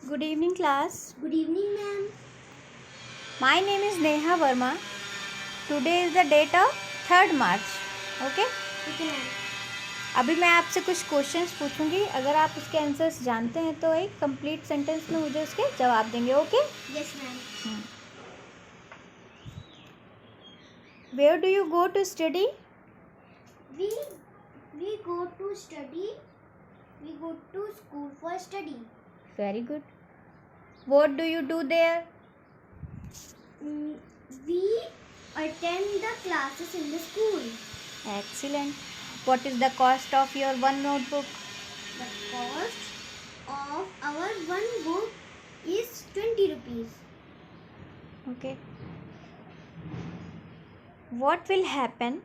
Good evening, class. Good evening, ma'am. My name is Neha Verma. Today is the date of 3rd March. Okay? Okay, ma'am. अभी मैं आपसे कुछ questions पूछूंगी. अगर आप उसके आंसर्स जानते हैं तो एक कंप्लीट सेंटेंस में मुझे उसके जवाब देंगे. Okay? Yes, ma'am. Where do you go to study? We go to study. We go to school for study. Very good. What do you do there? We attend the classes in the school. Excellent. What is the cost of your one notebook? The cost of our one book is 20 rupees. Okay. What will happen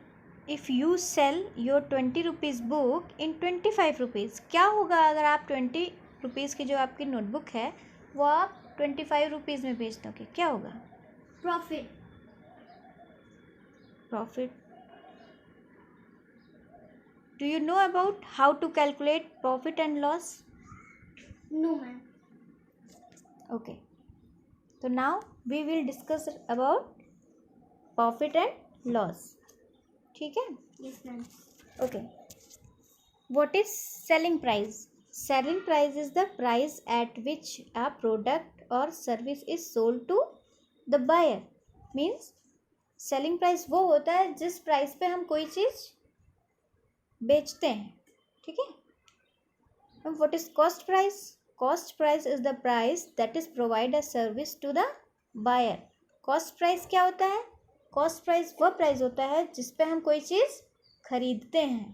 if you sell your 20 rupees book in 25 rupees? क्या होगा अगर आप 20 rupees की जो आपकी notebook है वो आप 25 rupees में बेच दोगे? क्या होगा? Profit. Profit. Do you know about how to calculate profit and loss? No, ma'am. Okay. So now we will discuss about profit and loss. ठीक है? Yes, ma'am. Okay. What is selling price? Selling price is the price at which a product or service is sold to the buyer. Means selling price वो होता है जिस price पे हम कोई चीज़ बेचते हैं. ठीक है? And what is cost price? Cost price is the price that is provide a service to the buyer. Cost price क्या होता है? Cost price वो प्राइस होता है जिस पे हम कोई चीज़ खरीदते हैं.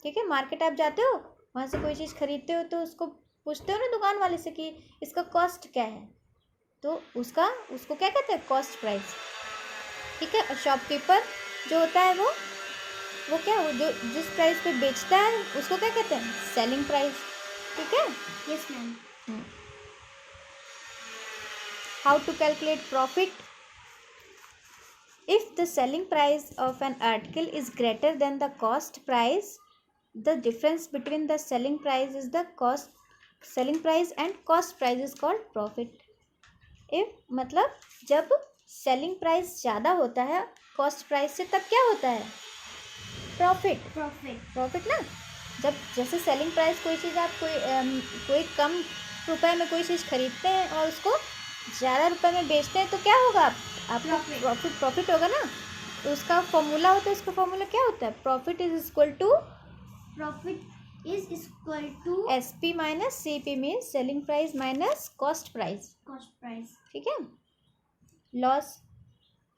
ठीक है? मार्केट आप जाते हो, वहाँ से कोई चीज़ खरीदते हो तो उसको पूछते हो ना दुकान वाले से कि इसका कॉस्ट क्या है, तो उसको क्या कहते हैं? Cost price. ठीक है? और शॉपकीपर जो होता है वो क्या, वो जो जिस प्राइस पे बेचता है उसको क्या कहते हैं? Selling price. ठीक है? Yes, ma'am. How to calculate profit? If the selling price of an article is greater than the cost price, the difference between the selling price and cost price is called profit. If मतलब जब selling price ज़्यादा होता है cost price से, तब क्या होता है? Profit ना. जब जैसे सेलिंग प्राइस कोई चीज़ आप कोई कम रुपए में कोई चीज़ खरीदते हैं और उसको ज़्यादा रुपए में बेचते हैं तो क्या होगा? आपको प्रॉफिट होगा ना. तो उसका फॉर्मूला होता है, उसका फॉर्मूला क्या होता है? Profit is equal to SP minus CP. Means selling price minus cost price. ठीक है? Loss.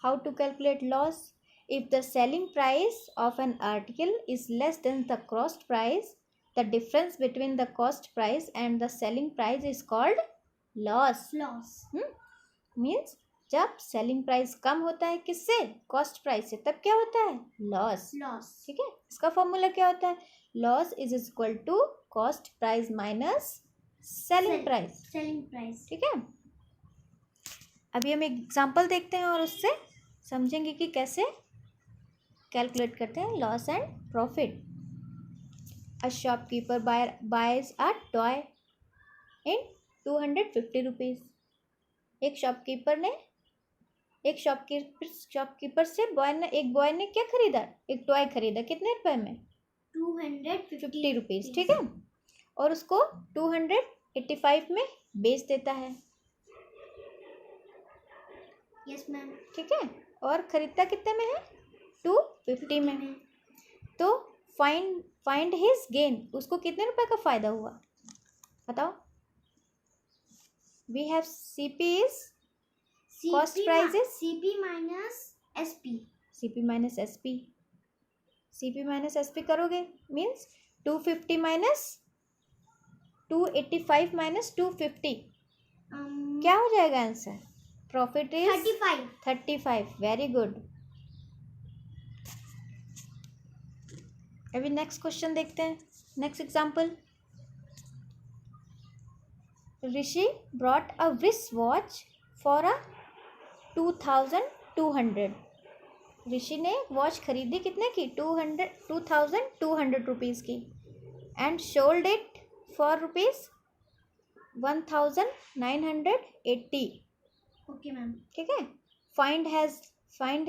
How to calculate loss? If the selling price of an article is less than the cost price, the difference between the cost price and the selling price is called loss. Means जब selling price कम होता है किससे? Cost price से, तब क्या होता है? Loss. ठीक है? इसका फॉर्मूला क्या होता है? Loss is equal to cost price minus selling price. ठीक है? अभी हम एक एग्जाम्पल देखते हैं और उससे समझेंगे कि कैसे कैलकुलेट करते हैं loss and profit. A shopkeeper boys a toy in 250 rupees. एक शॉपकीपर से एक बॉय ने क्या खरीदा? एक टॉय खरीदा. कितने रुपए में? 250 रुपीज़. ठीक है? और उसको 285 में बेच देता है. Yes, ma'am. ठीक है? और खरीदता कितने में है? 250 में. तो फाइंड हिज गेन. उसको कितने रुपए का फायदा हुआ? बताओ. We have CP is cost price is CP minus SP. CP minus SP करोगे मीन्स 250 माइनस 285 माइनस 250 क्या हो जाएगा answer? Profit is 35. Very good. अभी नेक्स्ट क्वेश्चन देखते हैं. Next example. Rishi brought a wrist watch for 2200. Rishi ने वॉच खरीदी कितने की? 2200 रुपीज़ की. And sold it for 1980. Okay ma'am. ठीक है. Find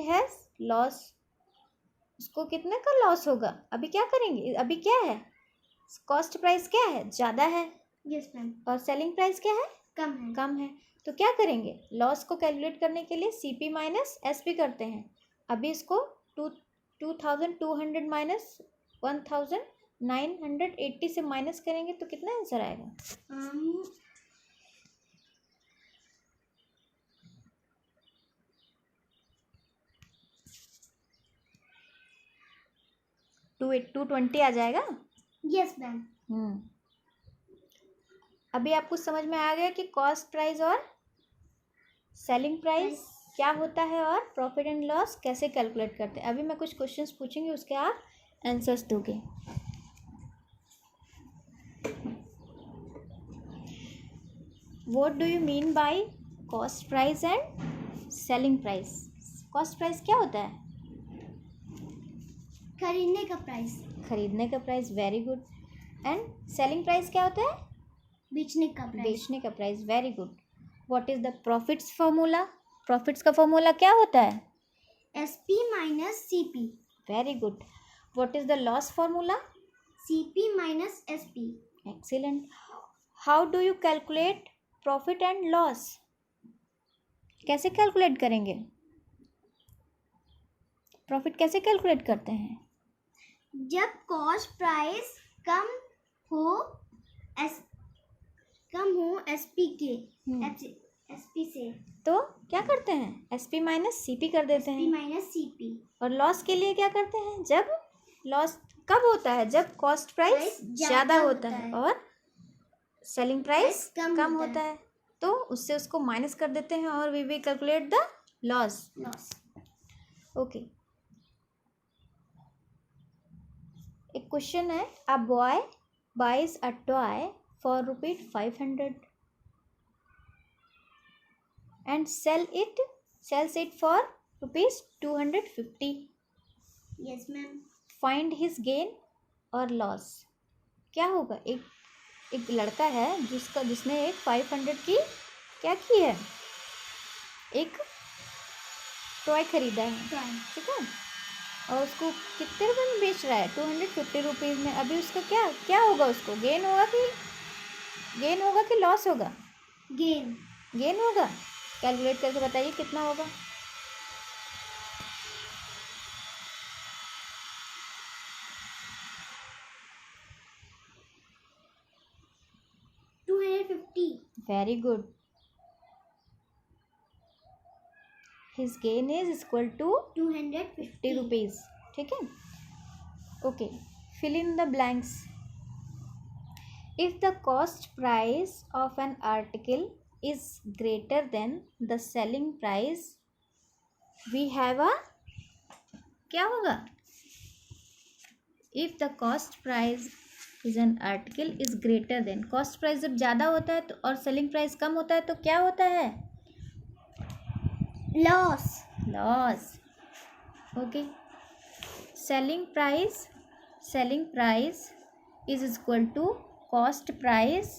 his loss. उसको कितने का लॉस होगा. अभी क्या करेंगे. अभी क्या है. कॉस्ट प्राइस क्या है. ज़्यादा है. Yes ma'am. और सेलिंग प्राइस क्या है. कम है. तो क्या करेंगे. लॉस को कैलकुलेट करने के लिए CP माइनस SP करते हैं. अभी इसको 2200 माइनस 1980 से माइनस करेंगे तो कितना आंसर आएगा. 220 आ जाएगा. Yes ma'am. अभी आपको समझ में आ गया कि कॉस्ट प्राइस और सेलिंग प्राइस क्या होता है और प्रॉफिट एंड लॉस कैसे कैलकुलेट करते हैं. अभी मैं कुछ क्वेश्चंस पूछूंगी, उसके आप आंसर्स दोगे. What do you mean by cost price and selling price. Cost price क्या होता है. खरीदने का प्राइस. खरीदने का price. Very good. And selling price क्या होता है. बेचने का प्राइस. बेचने का price. Very good. What is the profits formula. Profits का फॉर्मूला क्या होता है. SP minus CP. Very good. What is the loss formula. CP minus SP. Excellent. How do you calculate profit and loss. कैसे calculate करेंगे. Profit कैसे calculate करते हैं. जब कॉस्ट प्राइस कम हो SP के SP से तो क्या करते हैं. SP माइनस CP कर देते SP हैं. Minus CP. और लॉस के लिए क्या करते हैं. जब लॉस कब होता है. जब कॉस्ट प्राइस ज़्यादा होता है और सेलिंग प्राइस कम होता है. तो उससे उसको माइनस कर देते हैं और we will calculate the loss. Okay. एक क्वेश्चन है. A boy buys a toy for ₹500 and sells it for ₹250. Yes ma'am. Find his gain और लॉस. क्या होगा. एक लड़का है जिसने एक 500 की क्या की है. एक टॉय खरीदा है. ठीक है. और उसको कितने रुपए में बेच रहा है. 250 रुपीज़ में. अभी उसका क्या होगा. उसको गेन होगा कि लॉस होगा. गेन होगा. कैलकुलेट करके बताइए कितना होगा. 250. Very good. His gain is equal to 250 rupees. ठीक है. Okay. Fill in the blanks. If the cost price of an article is greater than the selling price we have a क्या होगा. if the cost price is an article is greater than. cost price जब ज़्यादा होता है तो और selling price कम होता है तो क्या होता है. Loss. Okay. selling price is equal to cost price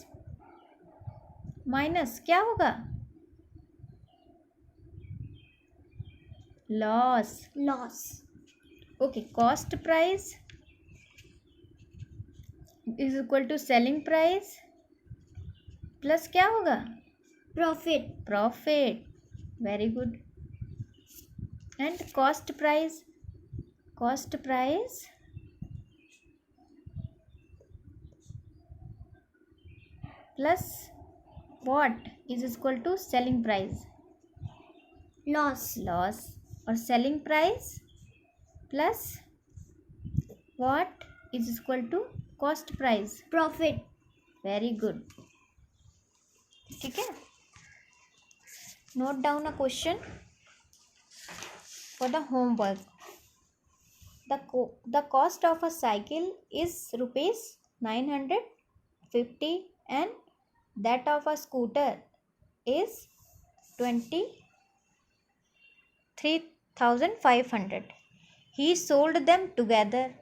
minus क्या होगा. Loss. Okay. Cost price is equal to selling price plus क्या होगा. Profit. Very good. And cost price plus what is equal to selling price. Loss. और selling price plus what is equal to cost price. Profit. Very good. ठीक है. Note down a question for the homework. the cost of a cycle is ₹950 and that of a scooter is 23,500. He sold them together